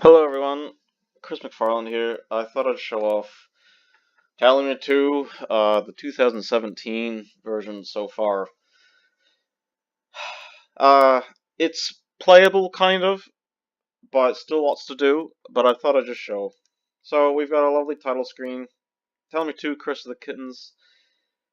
Hello everyone, Chris McFarland here. I thought I'd show off Tallowmere 2, the 2017 version so far. Uh, it's playable, kind of, but still lots to do, but I thought I'd just show. So we've got a lovely title screen, Tallowmere 2, Curse of the Kittens.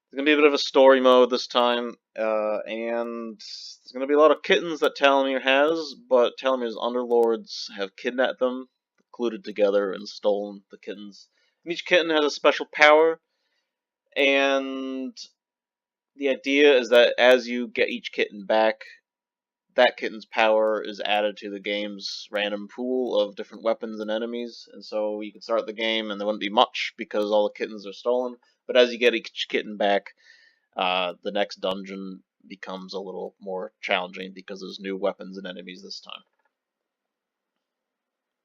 There's going to be a bit of a story mode this time, and there's going to be a lot of kittens that Tallowmere has, but Tallomere's underlords have kidnapped them, colluded together, and stolen the kittens. And each kitten has a special power, and the idea is that as you get each kitten back, that kitten's power is added to the game's random pool of different weapons and enemies, and so you can start the game and there wouldn't be much because all the kittens are stolen, but as you get each kitten back, the next dungeon becomes a little more challenging because there's new weapons and enemies this time.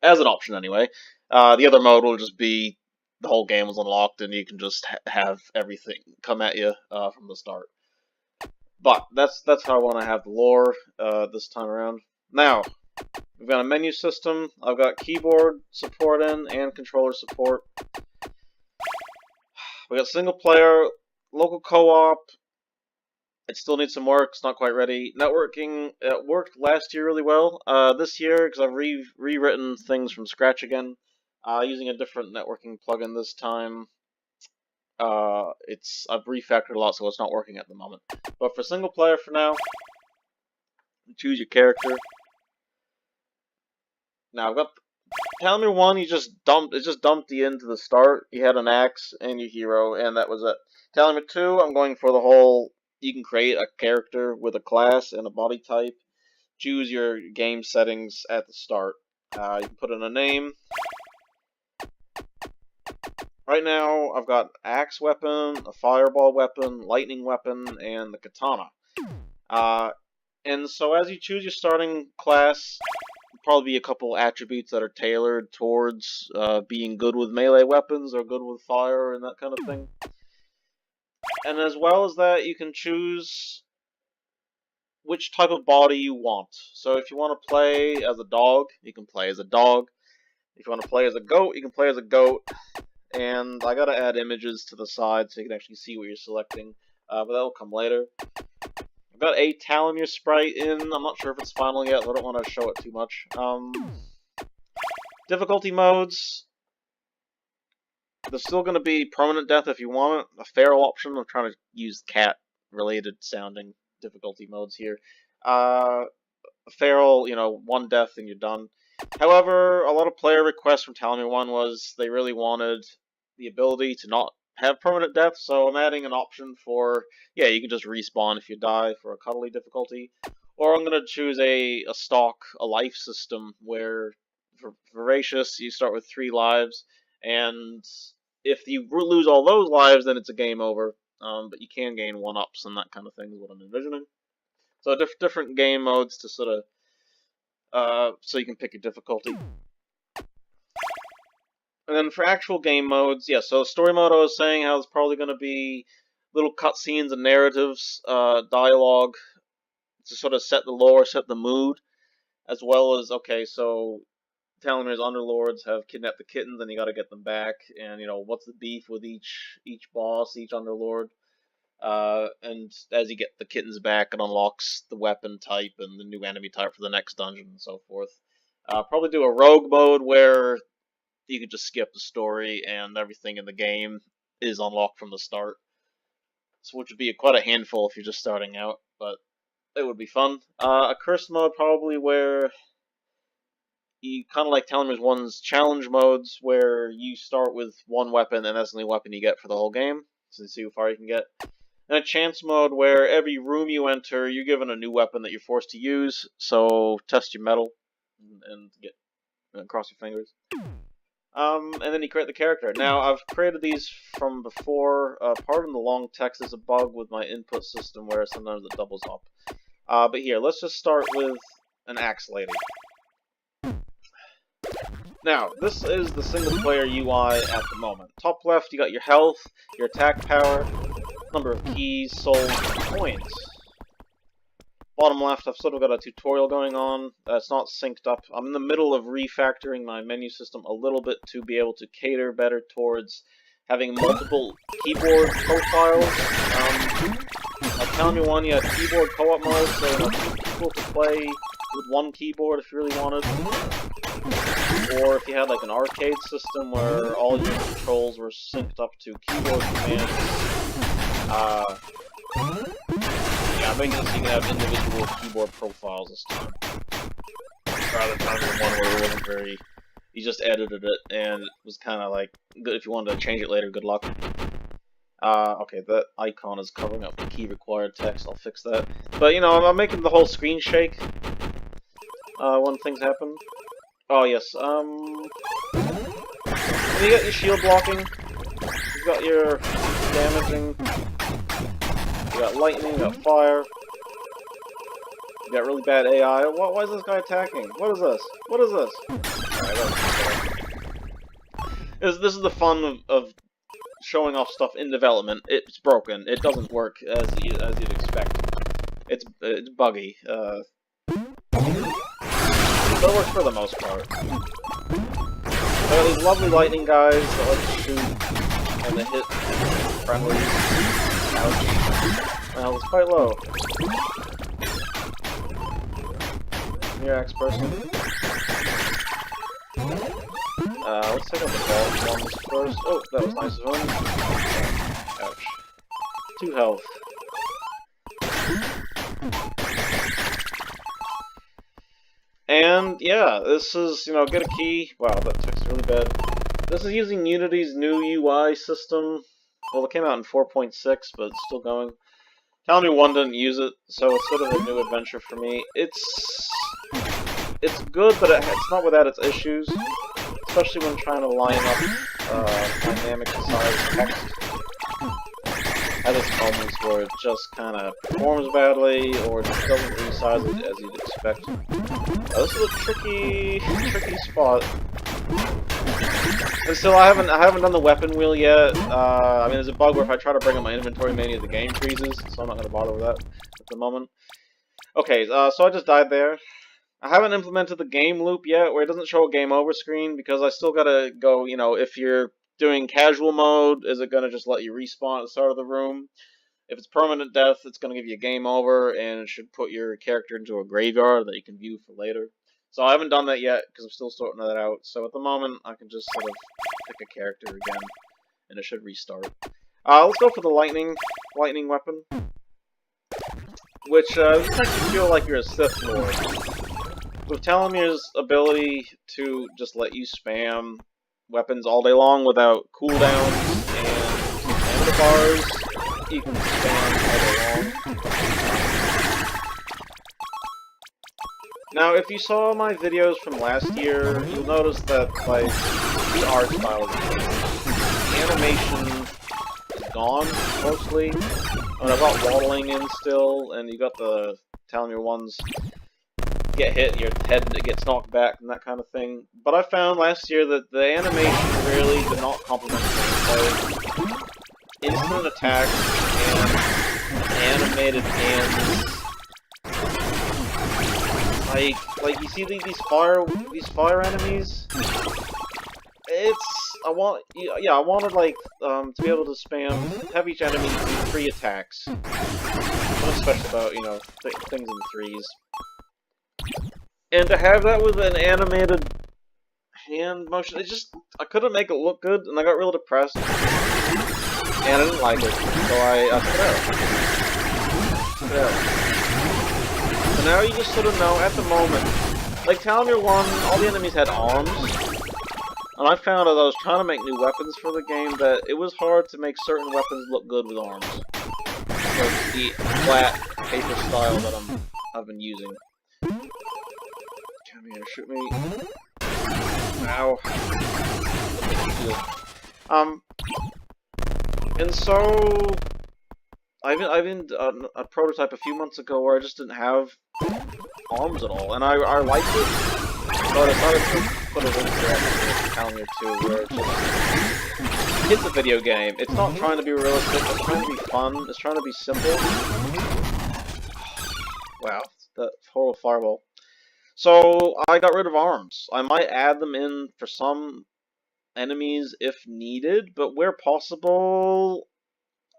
As an option, anyway. The other mode will just be the whole game is unlocked and you can just have everything come at you from the start. But that's how I want to have the lore this time around. Now, we've got a menu system. I've got keyboard support in and controller support. We got single player, local co-op. It still needs some work. It's not quite ready. Networking, it worked last year really well. This year, because I've rewritten things from scratch again, using a different networking plugin this time. I've refactored a lot, so it's not working at the moment. But for single player for now, choose your character. Now I've got Tallowmere 1. It just dumped you into the start. You had an axe and your hero, and that was it. Tallowmere 2, I'm going for the whole. You can create a character with a class and a body type. Choose your game settings at the start. You can put in a name. Right now, I've got axe weapon, a fireball weapon, lightning weapon, and the katana. And so as you choose your starting class, there'll probably be a couple attributes that are tailored towards being good with melee weapons or good with fire and that kind of thing. And as well as that, you can choose which type of body you want. So if you want to play as a dog, you can play as a dog. If you want to play as a goat, you can play as a goat. And I gotta add images to the side so you can actually see what you're selecting, but that'll come later. I've got a Tallowmere sprite in. I'm not sure if it's final yet, so I don't want to show it too much. Difficulty modes. There's still going to be permanent death if you want it. A feral option. I'm trying to use cat-related sounding difficulty modes here. Feral, one death and you're done. However, a lot of player requests from Tallowmere 1 was they really wanted the ability to not have permanent death, so I'm adding an option for, you can just respawn if you die for a cuddly difficulty. Or I'm going to choose a life system where, for Voracious, you start with 3 lives, and if you lose all those lives, then it's a game over, but you can gain 1-ups and that kind of thing is what I'm envisioning. So different game modes to sort of so you can pick your difficulty. And then for actual game modes, so story mode I was saying how it's probably going to be little cutscenes and narratives, dialogue, to sort of set the lore, set the mood, as well as, so Tallomere's underlords have kidnapped the kittens and you gotta get them back, and, what's the beef with each boss, each underlord. And as you get the kittens back, it unlocks the weapon type and the new enemy type for the next dungeon and so forth. Probably do a rogue mode where you can just skip the story and everything in the game is unlocked from the start. So which would be quite a handful if you're just starting out, but it would be fun. A cursed mode probably where you kind of like Tallomere's 1's challenge modes where you start with one weapon and that's the only weapon you get for the whole game, so you see how far you can get. And a chance mode where every room you enter, you're given a new weapon that you're forced to use, so test your metal and cross your fingers. And then you create the character. Now, I've created these from before. Pardon the long text, is a bug with my input system where sometimes it doubles up. But here, let's just start with an axe lady. Now, this is the single-player UI at the moment. Top left, you got your health, your attack power, number of keys, souls, and coins. Bottom left, I've sort of got a tutorial going on. It's not synced up. I'm in the middle of refactoring my menu system a little bit to be able to cater better towards having multiple keyboard profiles. Tallowmere 1, you had keyboard co-op mode, so you know, 2 people to play with 1 keyboard if you really wanted. Or if you had like an arcade system where all your controls were synced up to keyboard commands. Yeah, I'm making it so you can have individual keyboard profiles this time. Rather than having one where it wasn't very... You just edited it, and it was kind of like, good if you wanted to change it later, good luck. Okay, that icon is covering up the key required text, I'll fix that. But, you know, I'm making the whole screen shake when things happen. Oh, yes, when you got your shield blocking, you've got your damaging, you got lightning, you got fire, you got really bad AI. Why is this guy attacking? What is this? What is this? This is the fun of showing off stuff in development. It's broken. It doesn't work as you'd expect. It's buggy. But it works for the most part. There are these lovely lightning guys that like to shoot and they hit friendlies. Ouch. Well, it's quite low. Your axe person. Let's take out the ball ones first. Oh, that was nice of him. Ouch. 2 health. And yeah, this is, you know, get a key. Wow, that text is really bad. This is using Unity's new UI system. Well, it came out in 4.6, but it's still going. Tallowmere 1 didn't use it, so it's sort of a new adventure for me. It's good, but it's not without its issues. Especially when trying to line up dynamic size text. At its moments where it just kind of performs badly, or just doesn't resize it as you'd expect. This is a tricky spot. And still, I haven't done the weapon wheel yet. I mean, there's a bug where if I try to bring up my inventory menu, the game freezes, so I'm not going to bother with that at the moment. Okay, so I just died there. I haven't implemented the game loop yet, where it doesn't show a game over screen, because I still gotta go, you know, if you're doing casual mode, is it gonna just let you respawn at the start of the room? If it's permanent death, it's gonna give you a game over, and it should put your character into a graveyard that you can view for later. So I haven't done that yet, because I'm still sorting that out. So at the moment, I can just sort of pick a character again, and it should restart. Let's go for the lightning weapon. Which, makes you feel like you're a Sith Lord. With Tallomere's ability to just let you spam weapons all day long without cooldowns and stamina bars, you can spam all day long. Now, if you saw my videos from last year, you'll notice that, like, the art style is changed. The animation is gone, mostly. I mean, I've got waddling in still, and you got the Tallowmere ones get hit, your head gets knocked back, and that kind of thing. But I found last year that the animation really did not complement the gameplay. Instant attacks and animated hands. Like you see these fire enemies. I wanted like to be able to have each enemy do 3 attacks. What's special about, you know, things in threes. And to have that with an animated hand motion, I couldn't make it look good, and I got real depressed. And I didn't like it, so I took it out. So now you just sort of know, at the moment, like Tallowmere 1, all the enemies had arms, and I found as I was trying to make new weapons for the game that it was hard to make certain weapons look good with arms. Like the flat paper style that I've been using. Come here, shoot me. Ow. And so I've been a prototype a few months ago where I just didn't have arms at all, and I liked it, but I decided to put it into Tallowmere 2, where it's a video game. It's not trying to be realistic. It's trying to be fun. It's trying to be simple. Wow, that horrible fireball. So I got rid of arms. I might add them in for some enemies if needed, but where possible,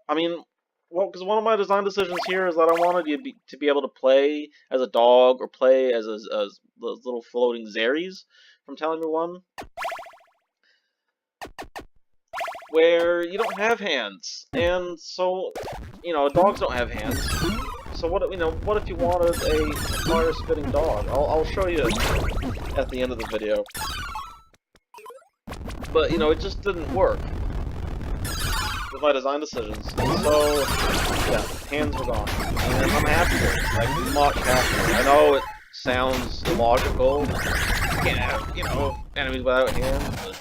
I mean, well, because one of my design decisions here is that I wanted you to be able to play as a dog or play as those little floating Zeries from Tallowmere 1, where you don't have hands, and so, dogs don't have hands. So what if you wanted a fire-spitting dog? I'll show you at the end of the video. But, it just didn't work with my design decisions. So, yeah, hands were gone. And I'm happier. Like, much happier. I know it sounds illogical. You can't have, enemies without hands, but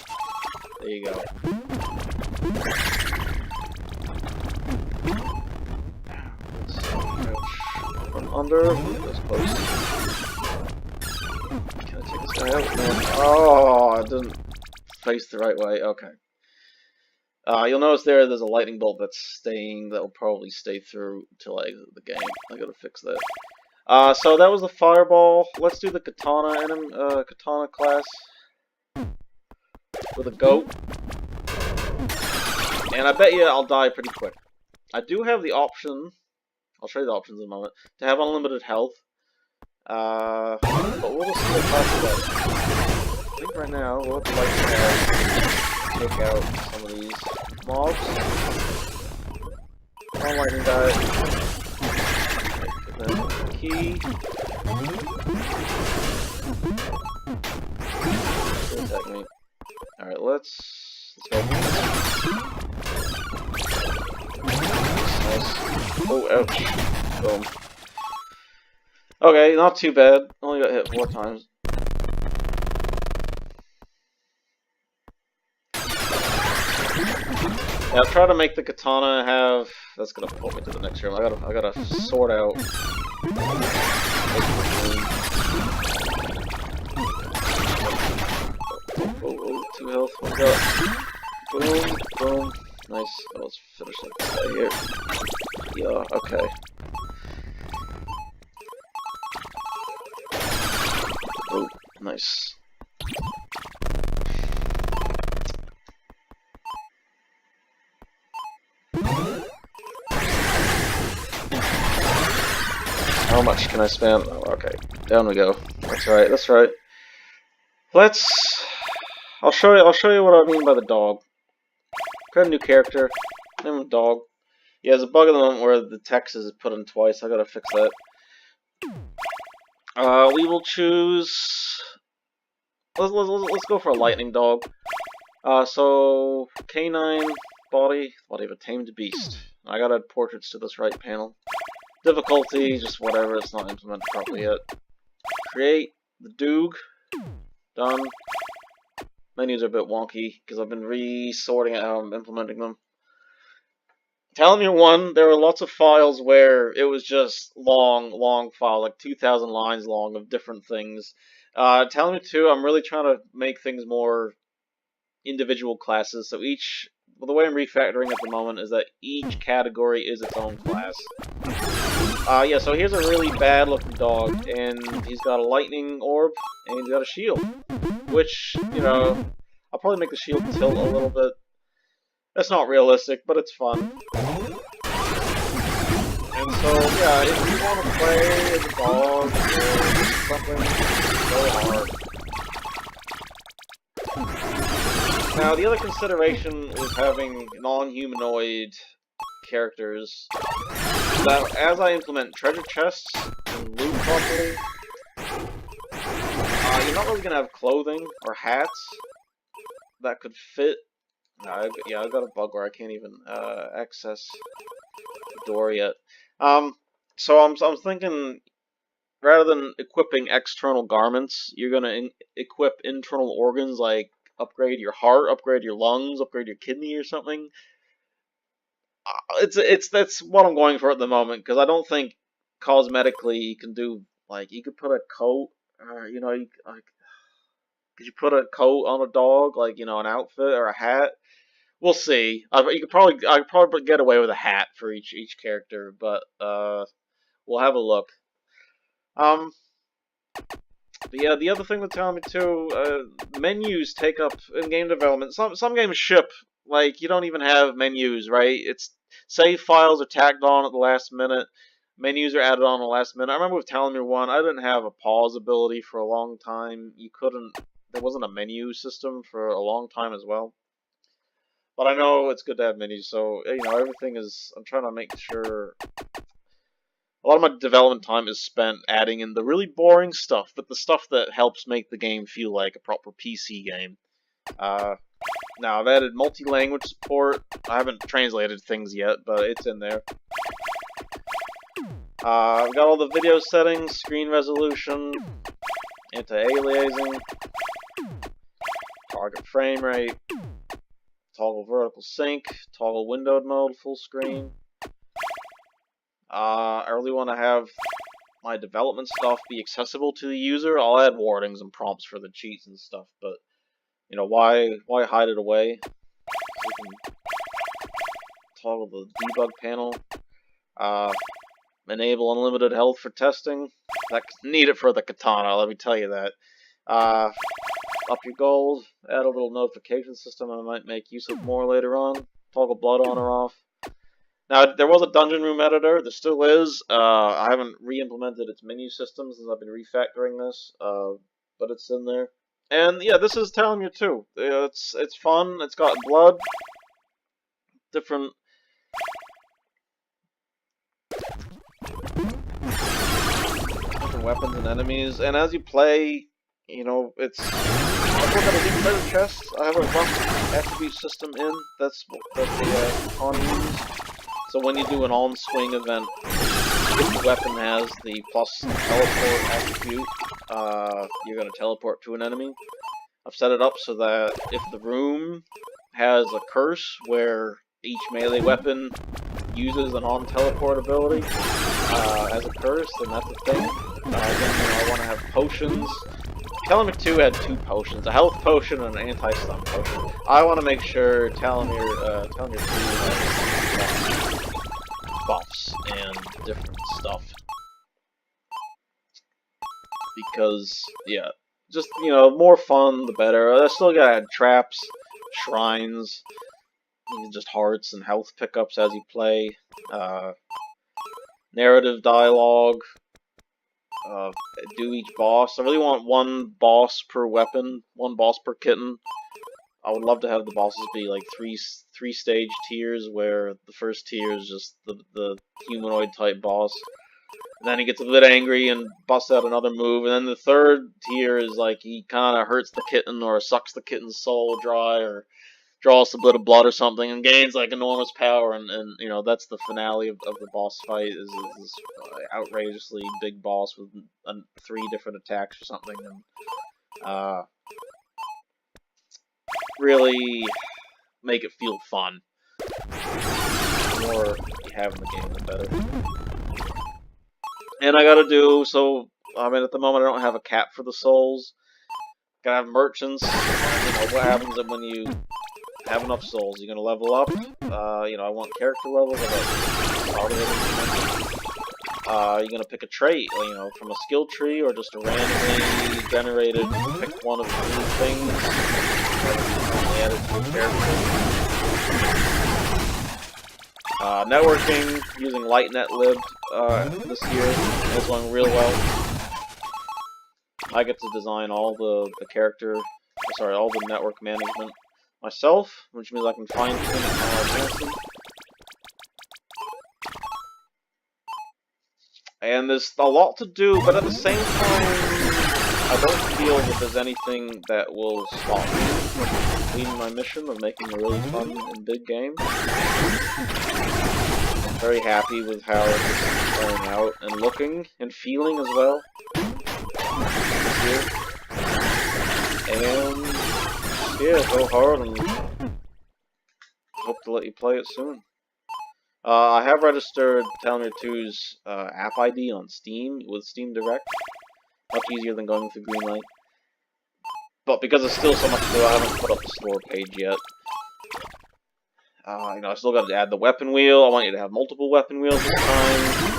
there you go. From under, this close. Can I take this guy out? No. Oh, I didn't face the right way. Okay. You'll notice there's a lightning bolt that will probably stay through till I exit the game. I gotta fix that. So that was the fireball. Let's do the katana class with a goat. And I bet you I'll die pretty quick. I do have the option, I'll show you the options in a moment, to have unlimited health. But we'll just see that. I think right now we'll have to take out some of these mobs. One lightning guy. Give them a key. Attack me. Alright, let's go. Nice. Oh, ouch. Boom. Okay, not too bad. Only got hit 4 times. Yeah, I'll try to make the katana have. That's gonna put me to the next room. I gotta sort out. Oh, 2 health. One go. Boom, boom. Nice. Let's finish this guy here. Yeah. Okay. Oh, nice. How much can I spam? Oh, okay. Down we go. That's right. That's right. I'll show you what I mean by the dog. Got a new character. Name him Dog. Yeah, there's a bug in the moment where the text is put in twice. I gotta fix that. We will choose. Let's go for a lightning dog. So canine body of a tamed beast. I gotta add portraits to this right panel. Difficulty, just whatever. It's not implemented properly yet. Create the Doog. Done. Menus are a bit wonky because I've been resorting out how I'm implementing them. Tallowmere 1, there were lots of files where it was just long file, like 2,000 lines long of different things. Tallowmere 2, I'm really trying to make things more individual classes, so the way I'm refactoring at the moment is that each category is its own class. Yeah, so here's a really bad looking dog, and he's got a lightning orb, and he's got a shield. Which, I'll probably make the shield tilt a little bit. That's not realistic, but it's fun. And so, yeah, if you want to play as a dog or something, go hard. Now, the other consideration with having non-humanoid characters is that as I implement treasure chests and loot properly, you're not really going to have clothing or hats that could fit. I've got a bug where I can't even access the door yet. So I'm thinking, rather than equipping external garments, you're going to equip internal organs, like upgrade your heart, upgrade your lungs, upgrade your kidney or something. That's what I'm going for at the moment, because I don't think cosmetically you can do, like, you could put a coat, or, could you put a coat on a dog, like, an outfit or a hat? We'll see. I'd probably get away with a hat for each character, but we'll have a look. Um, but yeah, the other thing they're telling me too, menus take up in game development. Some games ship like you don't even have menus, right? It's save files are tagged on at the last minute. Menus are added on at the last minute. I remember with Tallowmere 1, I didn't have a pause ability for a long time. You couldn't. There wasn't a menu system for a long time as well. But I know it's good to have menus, so everything is. I'm trying to make sure a lot of my development time is spent adding in the really boring stuff, but the stuff that helps make the game feel like a proper PC game. Now, I've added multi-language support. I haven't translated things yet, but it's in there. I've got all the video settings, screen resolution, anti-aliasing, target frame rate, toggle vertical sync, toggle windowed mode, full screen. I really want to have my development stuff be accessible to the user. I'll add warnings and prompts for the cheats and stuff, but why hide it away? So you can toggle the debug panel. Enable unlimited health for testing. That's needed for the katana, let me tell you that. Up your gold. Add a little notification system I might make use of more later on. Toggle blood on or off. Now, there was a dungeon room editor. There still is. I haven't re-implemented its menu system since I've been refactoring this, but it's in there. And yeah, this is Tallowmere 2. It's fun. It's got blood, different weapons and enemies, and as you play, it's. I've got a new treasure chest. I have a rough attribute system in. That's the con use. So when you do an on-swing event, if the weapon has the plus teleport attribute, you're going to teleport to an enemy. I've set it up so that if the room has a curse where each melee weapon uses an on-teleport ability as a curse, then that's a thing. Then I want to have potions. Tallowmere 2 had 2 potions, a health potion and an anti-stun potion. I want to make sure Tallowmere 2 has buffs and different stuff. Because, yeah, just, more fun, the better. I still gotta add traps, shrines, just hearts and health pickups as you play. Narrative dialogue. Do each boss. I really want one boss per weapon, one boss per kitten. I would love to have the bosses be like three stage tiers, where the first tier is just the humanoid type boss. And then he gets a bit angry and busts out another move, and then the third tier is like he kind of hurts the kitten or sucks the kitten's soul dry or draws a bit of blood or something and gains like enormous power, and that's the finale of the boss fight is this outrageously big boss with 3 different attacks or something, and really make it feel fun. The more you have in the game, the better. And I gotta do, so, at the moment I don't have a cap for the souls. Gotta have merchants. What happens when you have enough souls? You're gonna level up. I want character levels. You're gonna pick a trait, from a skill tree or just a randomly generated, pick one of 3 things that added to a character. Networking, using LightNetLib this year, is going real well. I get to design all the all the network management myself, which means I can fine-tune it how I want to. And there's a lot to do, but at the same time, I don't feel that there's anything that will stop me from completing my mission of making a really fun and big game. I'm very happy with how this is playing out and looking and feeling as well. And yeah, go hard and hope to let you play it soon. I have registered Tallowmere 2's app ID on Steam with Steam Direct. Much easier than going through Greenlight. But because there's still so much to do, I haven't put up the store page yet. I still got to add the weapon wheel. I want you to have multiple weapon wheels this time.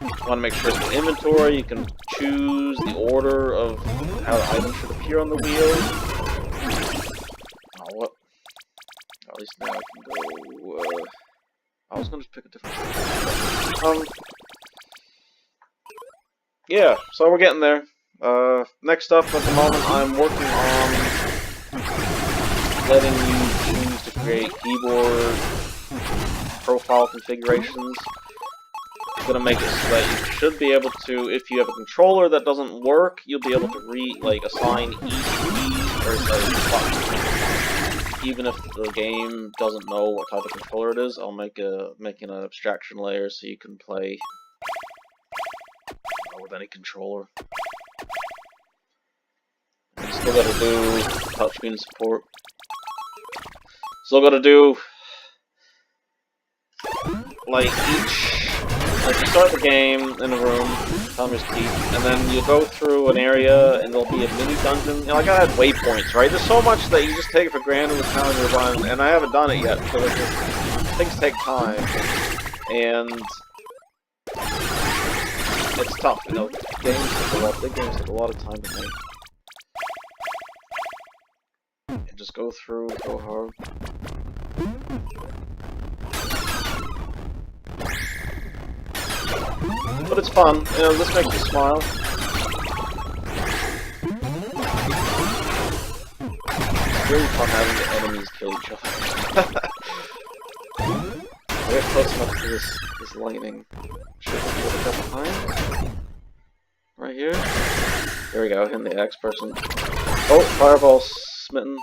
You want to make sure it's the inventory. You can choose the order of how the items should appear on the wheel. Oh, what? Oh, at least now I can go. I was gonna just pick a different one. Yeah, so we're getting there. Next up at the moment, I'm working on letting you choose to create keyboard profile configurations. I'm gonna make it so that you should be able to, if you have a controller that doesn't work, you'll be able to assign each key or button. Even if the game doesn't know what type of controller it is, I'll make an abstraction layer so you can play with any controller. You still gotta do touchscreen support. Still gotta do like you start the game in a room, Tallowmere's Keep, and then you go through an area and there'll be a mini dungeon. You know, like I had waypoints, right? There's so much that you just take it for granted with Tallowmere Run, and I haven't done it yet because things take time, and it's tough. You know, big games take a lot of time to make, and just go hard. But it's fun, you know, this makes you smile. It's really fun having the enemies kill each other. I get close enough to this lightning. Should we put it behind? Right here? There we go, hitting the X person. Oh, fireball smitten.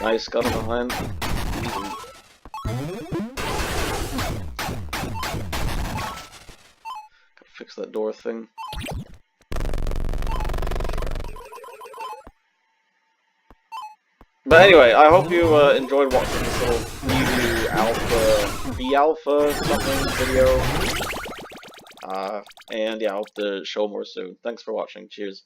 Nice, got him behind. Easy. Fix that door thing. But anyway, I hope you enjoyed watching this little preview pre-alpha something video. And yeah, I hope to show more soon. Thanks for watching. Cheers.